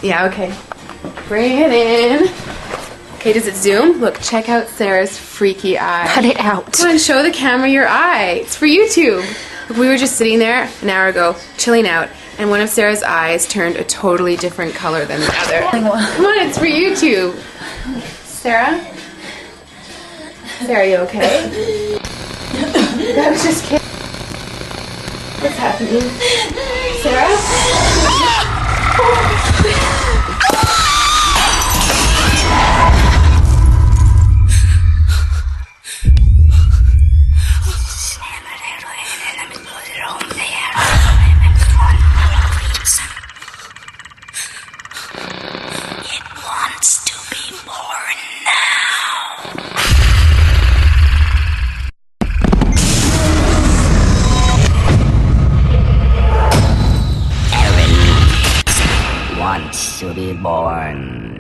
Yeah, okay. Bring it in. Okay, does it zoom? Look, check out Sarah's freaky eye. Cut it out. Come on, show the camera your eye. It's for YouTube. Look, we were just sitting there an hour ago, chilling out, and one of Sarah's eyes turned a totally different color than the other. Come on, it's for YouTube. Sarah? Sarah, you okay? I was just kidding. What's happening? Sarah? Wants to be born.